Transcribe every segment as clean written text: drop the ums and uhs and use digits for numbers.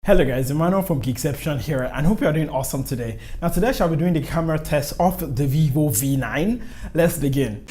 Hello guys, Emmanuel from Geekception here and hope you are doing awesome today. Now today I shall be doing the camera test of the Vivo V9. Let's begin.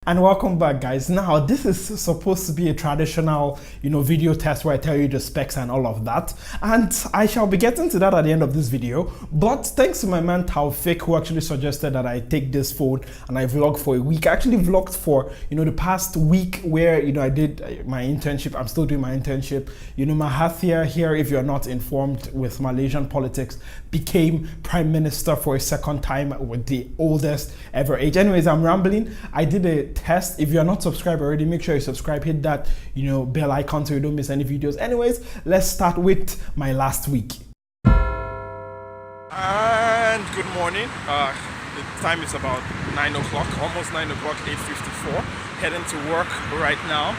And welcome back guys. Now this is supposed to be a traditional, video test where I tell you the specs and all of that. And I shall be getting to that at the end of this video. But thanks to my man Taufik who actually suggested that I take this phone and I vlog for a week. I actually vlogged for, the past week where, I did my internship. I'm still doing my internship. Mahathir here, if you're not informed with Malaysian politics, became prime minister for a second time with the oldest ever age. Anyways, I'm rambling. I did a test. If you're not subscribed already, make sure you subscribe, hit that bell icon so you don't miss any videos. Anyways, let's start with my last week. And good morning. The time is about 9 o'clock, almost 9 o'clock, 8:54. Heading to work right now.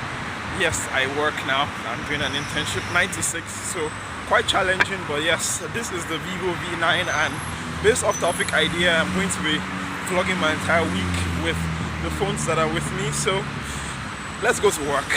Yes, I work now. I'm doing an internship 9 to 6, so quite challenging, but yes, this is the Vivo V9 and based off Taufik idea, I'm going to be vlogging my entire week with the phones that are with me, so let's go to work.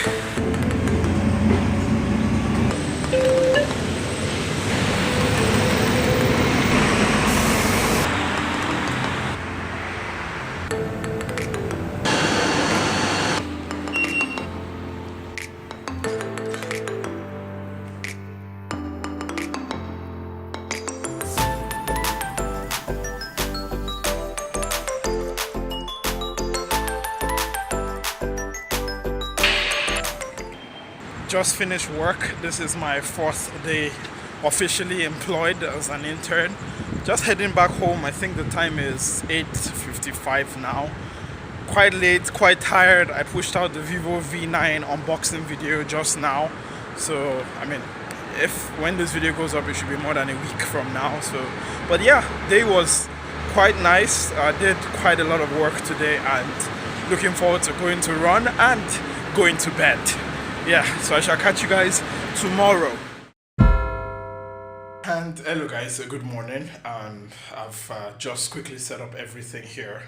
Just finished work. This is my fourth day officially employed as an intern. Just heading back home. I think the time is 8:55 now. Quite late, quite tired. I pushed out the Vivo V9 unboxing video just now. So, when this video goes up, it should be more than a week from now. So, but yeah, day was quite nice. I did quite a lot of work today and looking forward to going to run and going to bed. Yeah, so I shall catch you guys tomorrow. And hello guys, good morning. I've just quickly set up everything here,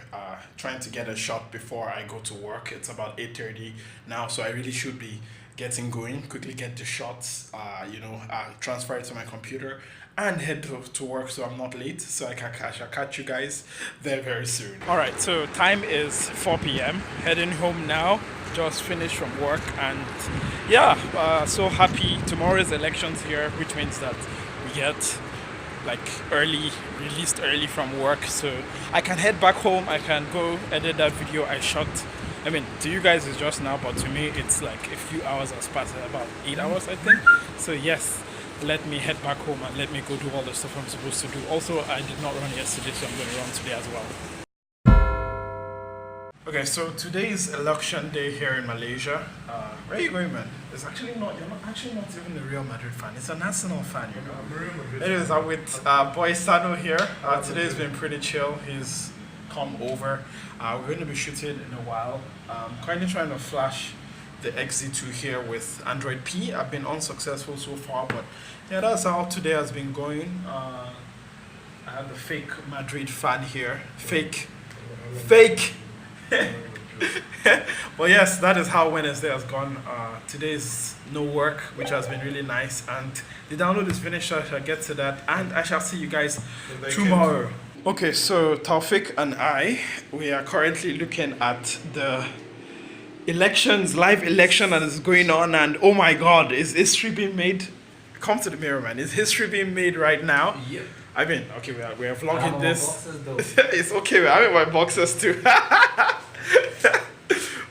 trying to get a shot before I go to work. It's about 8:30 now, so I really should be getting going, quickly get the shots, transfer it to my computer and head to work so I'm not late, so I shall catch you guys there very soon. All right, so time is 4 p.m. heading home now. Just finished from work and yeah, so happy. Tomorrow is elections here, which means that we get released early from work, so I can head back home. I can go edit that video I shot. To you guys it's just now, but to me it's like a few hours has passed, about 8 hours I think. So yes, let me head back home and let me go do all the stuff I'm supposed to do. Also, I did not run yesterday, so I'm going to run today as well. Okay, so today is election day here in Malaysia. Where are you going, man? It's actually not, you're not even a Real Madrid fan. It's a National fan, I'm a Real Madrid fan. Anyways, I'm with boy Sano here. Today's been pretty chill. He's come over. We're going to be shooting in a while. Currently trying to flash the XZ2 here with Android P. I've been unsuccessful so far, but yeah, that's how today has been going. I have the fake Madrid fan here. Fake. Well, yes, that is how Wednesday has gone. Today's no work, which has been really nice, and the download is finished, so I shall get to that and I shall see you guys tomorrow. Okay, so Taufik and we are currently looking at the live election that is going on, and oh my god, is history being made? Come to the mirror, man. Is history being made right now? Yep. Okay, we are vlogging this. It's okay, man. I'm in my boxers too.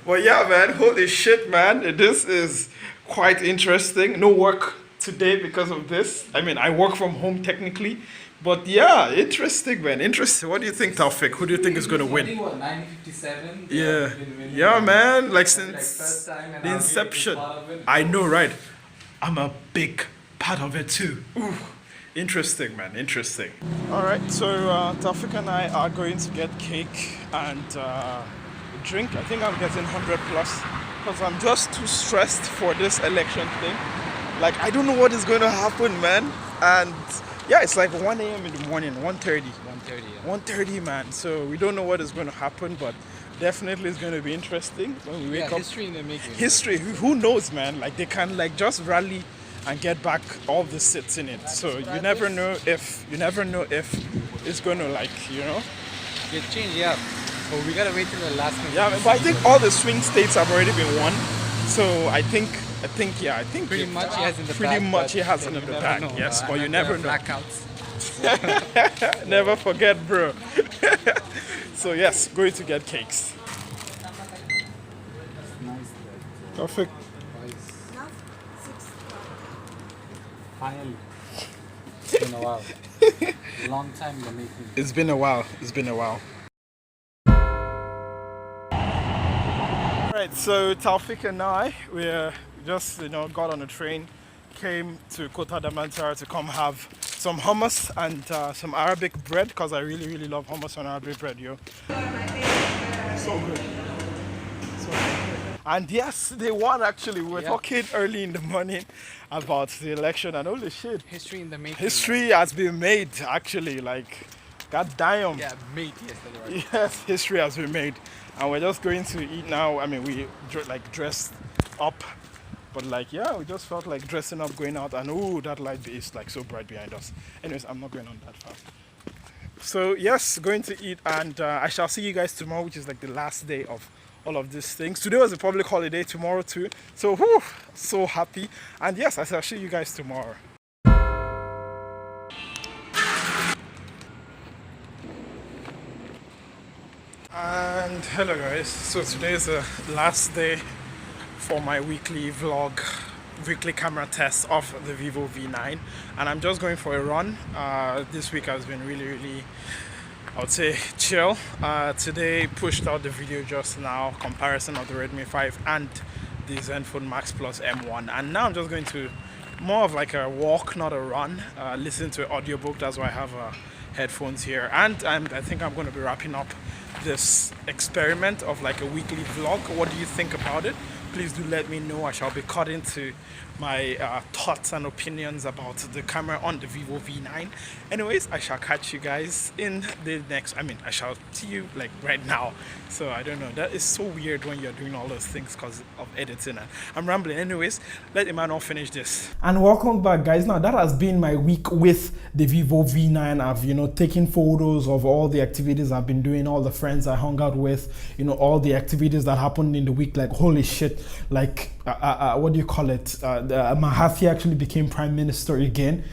Well, yeah, man. Holy shit, man. This is quite interesting. No work today because of this. I work from home technically. But yeah, interesting, man. Interesting. What do you think, Taufik? Who do you think is going to win? 1957. Yeah. Yeah, man. Since the inception. I know, right? I'm a big part of it too. Ooh. Interesting, man. Interesting. All right, so Taufik and I are going to get cake and drink. I think I'm getting 100 plus because I'm just too stressed for this election thing. I don't know what is going to happen, man. And yeah, it's like 1 a.m. in the morning, 1:30. 1:30, man. So we don't know what is going to happen, but definitely is going to be interesting when we wake up. History in the making. History, who knows, man? Like they can like just rally and get back all the seats in it. So you never know if it's going to like, you know, Get changed, yeah. But we gotta wait till the last minute. yeah, but I think all the swing states have already been won. So I think Pretty much he has in the pretty bag. much he has but in you the never bag. know. Yes, but you And never there are know. Blackouts. Never forget, bro. So yes, going to get cakes. Perfect. Finally. It's been a while. Long time in the making. It's been a while. It's been a while. Alright, so Taufik and I, we just got on a train, came to Kota Damantara to come have some hummus and some Arabic bread because I really love hummus and Arabic bread, yo. So good. So good. And yes, they won actually. We were talking early in the morning about the election and holy shit. History in the making. History has been made actually, like, god damn. Yeah, made yesterday. Right? Yes, history has been made. And we're just going to eat now. I mean, we dressed up. But like, yeah, we just felt like dressing up, going out. And oh, that light is like so bright behind us. Anyways, I'm not going on that far. So yes, going to eat. And I shall see you guys tomorrow, which is like the last day of all of these things. Today was a public holiday, tomorrow too. So whew, so happy. And yes, I shall see you guys tomorrow. And hello guys, so today is the last day for my weekly vlog, weekly camera test of the Vivo V9, and I'm just going for a run. This week has been really, I would say, chill. Today pushed out the video just now, comparison of the Redmi 5 and the Zenfone Max Plus M1, and now I'm just going to more of like a walk, not a run, listen to an audiobook. That's why I have headphones here, and I think I'm going to be wrapping up this experiment of like a weekly vlog. What do you think about it? Please do let me know. I shall be cut into my thoughts and opinions about the camera on the Vivo V9. Anyways, I shall catch you guys in the next, I shall see you like right now. So I don't know, that is so weird when you're doing all those things because of editing. I'm rambling. Anyways, let Emmanuel finish this. And welcome back guys. Now that has been my week with the Vivo V9. I've taken photos of all the activities I've been doing, all the friends I hung out with, all the activities that happened in the week. Like holy shit, like what do you call it, Mahathir actually became prime minister again.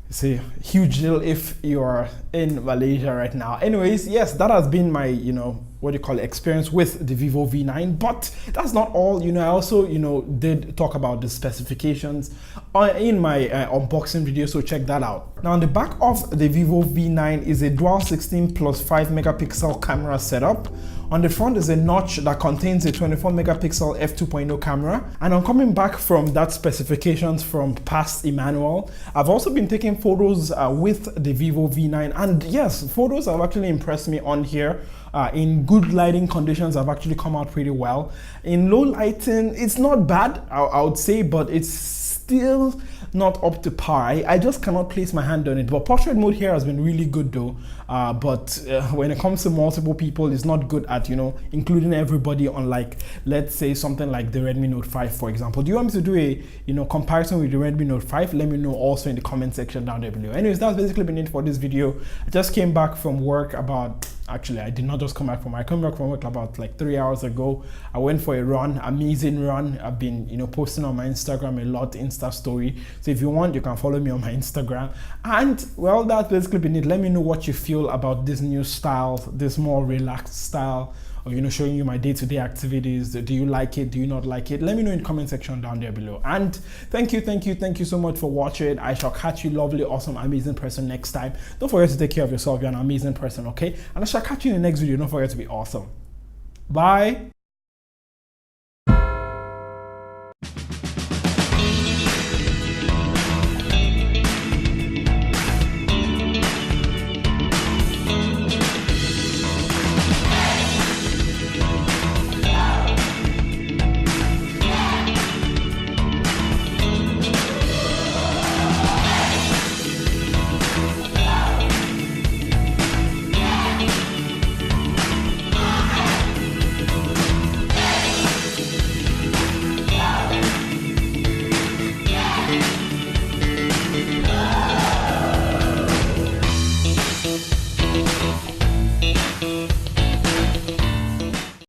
It's a huge deal if you're in Malaysia right now. Anyways, yes, that has been my what do you call it, experience with the Vivo V9. But that's not all. I also did talk about the specifications in my unboxing video, so check that out. Now on the back of the Vivo V9 is a dual 16 plus 5 megapixel camera setup. On the front is a notch that contains a 24 megapixel f2.0 camera. And I'm coming back from that specifications from past Emmanuel. I've also been taking photos with the Vivo V9, and yes, photos have actually impressed me on here. In good lighting conditions, I've actually come out pretty well. In low lighting, it's not bad, I would say, but it's still not up to par. I just cannot place my hand on it. But portrait mode here has been really good though. But when it comes to multiple people, it's not good at including everybody on, like, let's say something like the Redmi Note 5, for example. Do you want me to do a comparison with the Redmi Note 5? Let me know also in the comment section down there below. Anyways, that's basically been it for this video. I just came back from work about, actually I did not just come back from, I came back from work about like 3 hours ago. I went for a run, amazing run. I've been posting on my Instagram a lot, Insta story. So if you want, you can follow me on my Instagram. And well, that's basically been it. Let me know what you feel about this new style, this more relaxed style, or showing you my day-to-day activities. Do you like it? Do you not like it? Let me know in the comment section down there below. And thank you so much for watching. I shall catch you, lovely, awesome, amazing person, next time. Don't forget to take care of yourself. You're an amazing person, okay? And I shall catch you in the next video. Don't forget to be awesome. Bye.